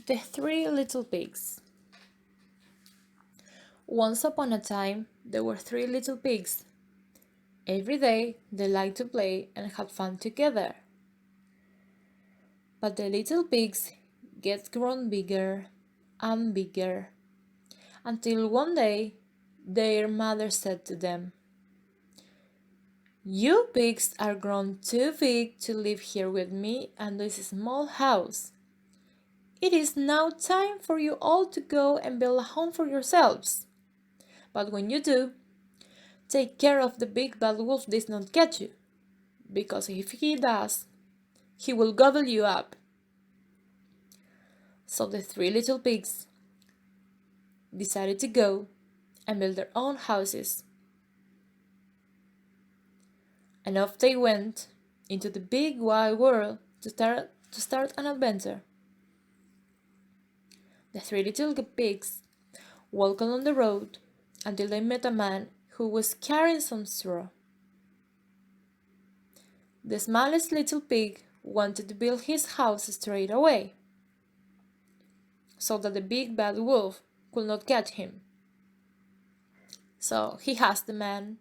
The Three Little Pigs. Once upon a time, there were three little pigs. Every day, they liked to play and have fun together. But the little pigs get grown bigger and bigger, until one day, their mother said to them, "You pigs are grown too big to live here with me and this small house. It is now time for you all to go and build a home for yourselves. But when you do, take care of the big bad wolf does not get you, because if he does, he will gobble you up." So the three little pigs decided to go and build their own houses. And off they went into the big wide world to start an adventure. The three little pigs walked along the road until they met a man who was carrying some straw. The smallest little pig wanted to build his house straight away, so that the big bad wolf could not catch him. So he asked the man,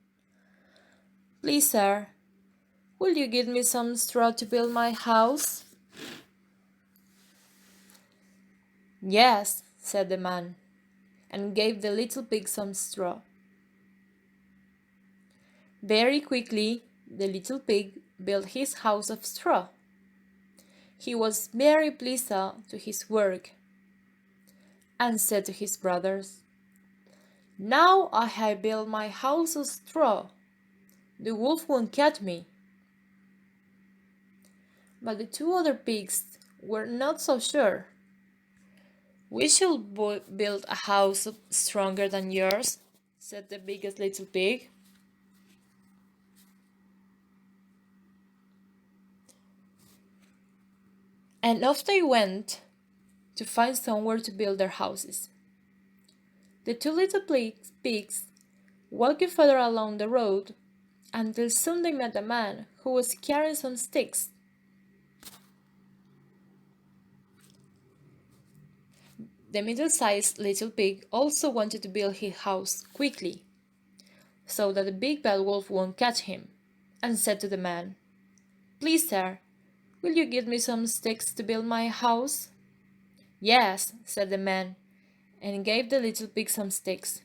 "Please, sir, will you give me some straw to build my house?" "Yes," said the man, and gave the little pig some straw. Very quickly, the little pig built his house of straw. He was very pleased to his work and said to his brothers, "Now I have built my house of straw. The wolf won't catch me." But the two other pigs were not so sure. "We should build a house stronger than yours," said the biggest little pig. And off they went to find somewhere to build their houses. The two little pigs walked further along the road until soon they met a man who was carrying some sticks. The middle-sized little pig also wanted to build his house quickly, so that the big bad wolf won't catch him, and said to the man, "Please, sir, will you give me some sticks to build my house?" "Yes," said the man, and gave the little pig some sticks.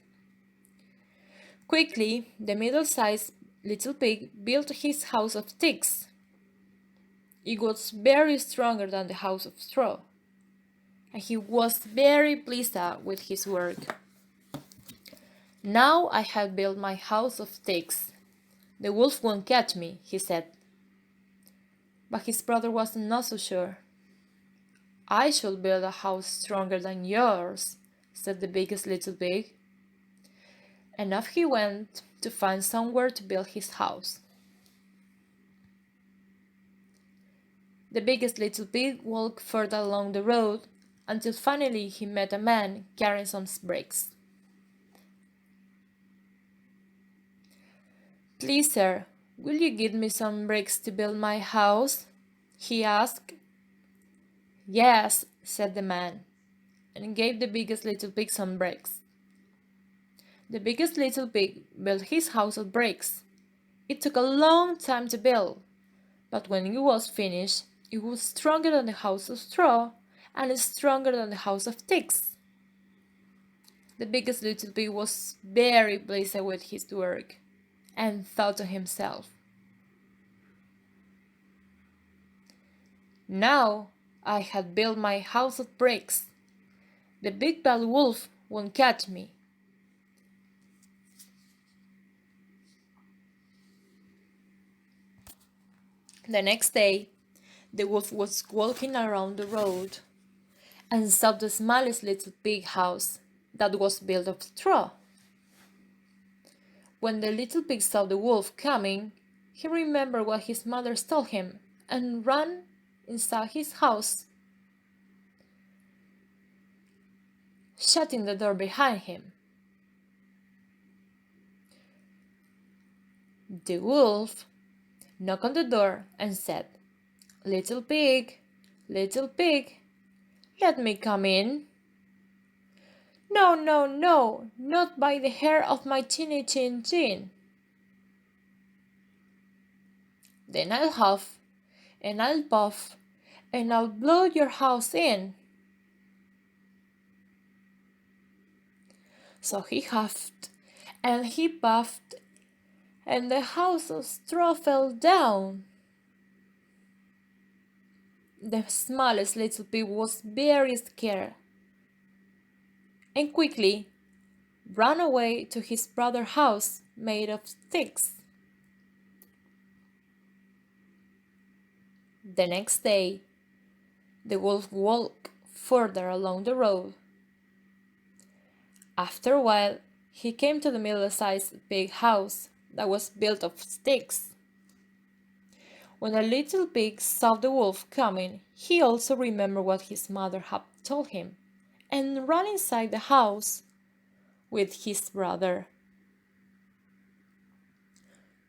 Quickly, the middle-sized little pig built his house of sticks. It was very stronger than the house of straw, and he was very pleased with his work. "Now I have built my house of sticks. The wolf won't catch me," he said. But his brother was not so sure. "I shall build a house stronger than yours," said the biggest little pig. And off he went to find somewhere to build his house. The biggest little pig walked further along the road until finally he met a man carrying some bricks. "Please, sir, will you give me some bricks to build my house?" he asked. "Yes," said the man, and gave the biggest little pig some bricks. The biggest little pig built his house of bricks. It took a long time to build, but when it was finished, it was stronger than the house of straw and stronger than the house of sticks. The biggest little pig was very pleased with his work and thought to himself, "Now I have built my house of bricks. The big bad wolf won't catch me." The next day, the wolf was walking around the road and saw the smallest little pig house that was built of straw. When the little pig saw the wolf coming, he remembered what his mother told him and ran inside his house, shutting the door behind him. The wolf knocked on the door and said, little pig, Let me come in. No, no, no, not by the hair of my chinny chin chin. Then I'll huff, and I'll puff, and I'll blow your house in. So he huffed, and he puffed, and the house of straw fell down. The smallest little pig was very scared, and quickly ran away to his brother's house made of sticks. The next day, the wolf walked further along the road. After a while, he came to the middle-sized pig house that was built of sticks. When the little pig saw the wolf coming, he also remembered what his mother had told him, and ran inside the house with his brother,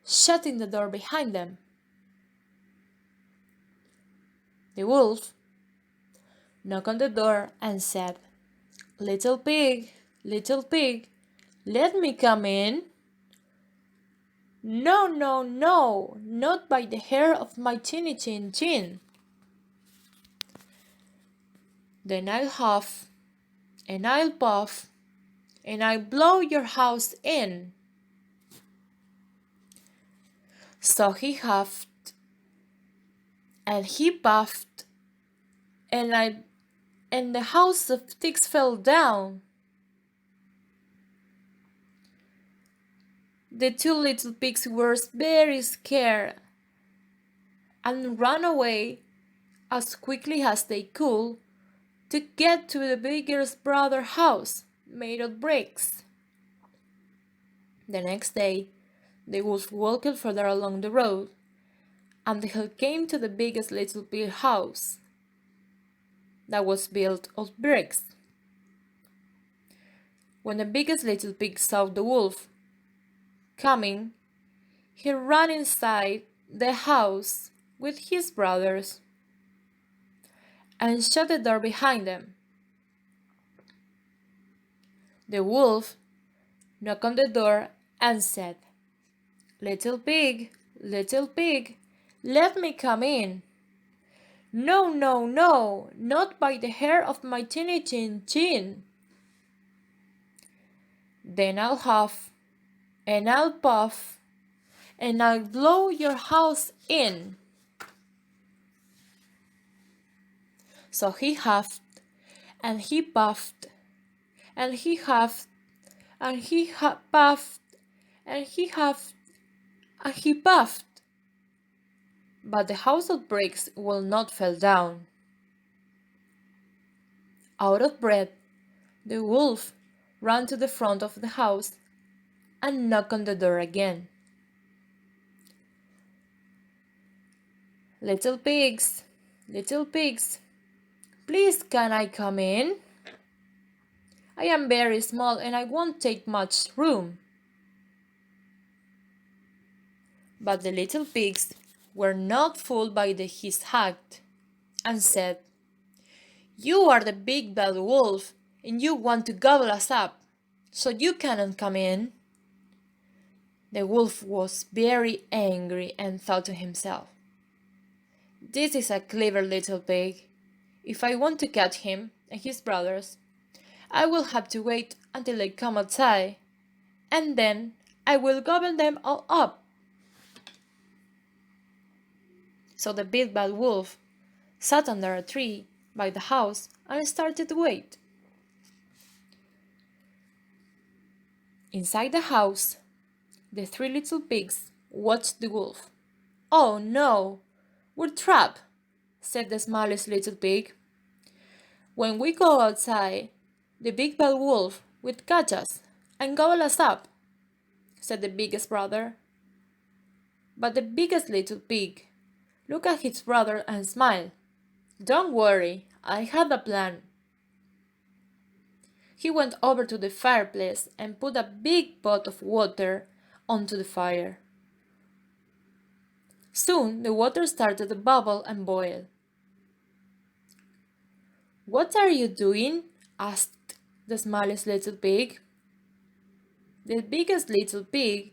shutting the door behind them. The wolf knocked on the door and said, little pig, let me come in." "No, no, no, not by the hair of my chinny chin chin." "Then I'll huff, and I'll puff, and I'll blow your house in." So he huffed, and he puffed, and the house of sticks fell down. The two little pigs were very scared and ran away as quickly as they could to get to the biggest brother's house made of bricks. The next day, the wolf walked further along the road until he came to the biggest little pig house that was built of bricks. When the biggest little pig saw the wolf coming, he ran inside the house with his brothers and shut the door behind them. The wolf knocked on the door and said, little pig, let me come in." "No, no, no, not by the hair of my chinny chin chin." "Then I'll huff, and I'll puff, and I'll blow your house in." So he huffed, and he puffed, and he huffed, and he puffed, and he huffed, and he puffed. But the house of bricks will not fall down. Out of breath, the wolf ran to the front of the house and knocked on the door again. Little pigs, please can I come in? I am very small and I won't take much room." But the little pigs were not fooled by his act and said, "You are the big bad wolf and you want to gobble us up, so you cannot come in." The wolf was very angry and thought to himself, "This is a clever little pig. If I want to catch him and his brothers, I will have to wait until they come outside, and then I will gobble them all up." So the big bad wolf sat under a tree by the house and started to wait. Inside the house, the three little pigs watched the wolf. "Oh no, we're trapped," said the smallest little pig. "When we go outside, the big bad wolf will catch us and gobble us up," said the biggest brother. But the biggest little pig looked at his brother and smiled. "Don't worry, I have a plan." He went over to the fireplace and put a big pot of water onto the fire. Soon the water started to bubble and boil. "What are you doing?" asked the smallest little pig. The biggest little pig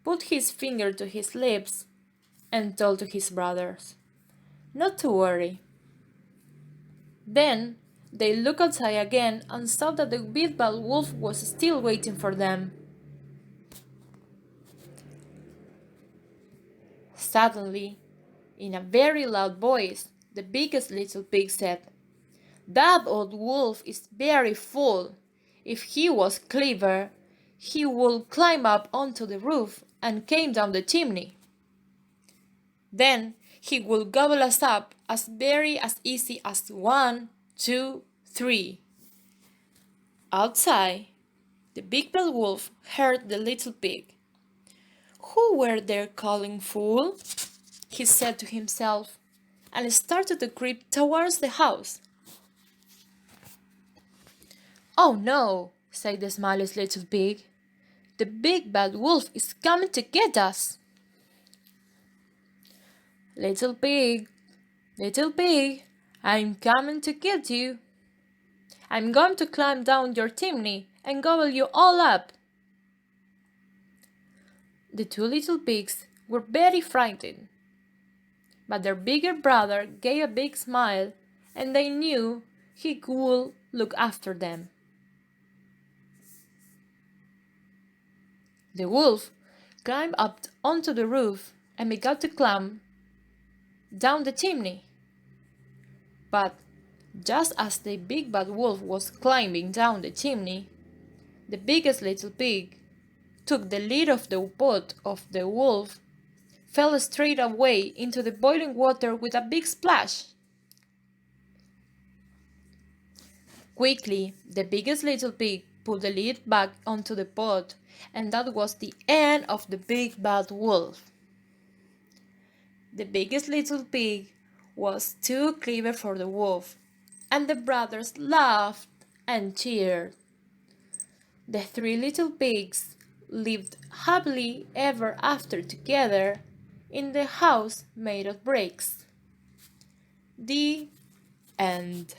put his finger to his lips and told to his brothers not to worry. Then they looked outside again and saw that the big bad wolf was still waiting for them. Suddenly, in a very loud voice, the biggest little pig said, "That old wolf is very fool. If he was clever, he would climb up onto the roof and came down the chimney. Then he would gobble us up as easy as 1, 2, 3. Outside, the big bad wolf heard the little pig. "Who were they calling fool?" he said to himself, and started to creep towards the house. "Oh no," said the smallest little pig. "The big bad wolf is coming to get us." Little pig, I'm coming to get you. I'm going to climb down your chimney and gobble you all up." The two little pigs were very frightened, but their bigger brother gave a big smile, and they knew he would look after them. The wolf climbed up onto the roof and began to climb down the chimney. But just as the big bad wolf was climbing down the chimney, the biggest little pig took the lid of the pot of the wolf, fell straight away into the boiling water with a big splash. Quickly, the biggest little pig put the lid back onto the pot, and that was the end of the big bad wolf. The biggest little pig was too clever for the wolf, and the brothers laughed and cheered. The three little pigs lived happily ever after together in the house made of bricks. The end.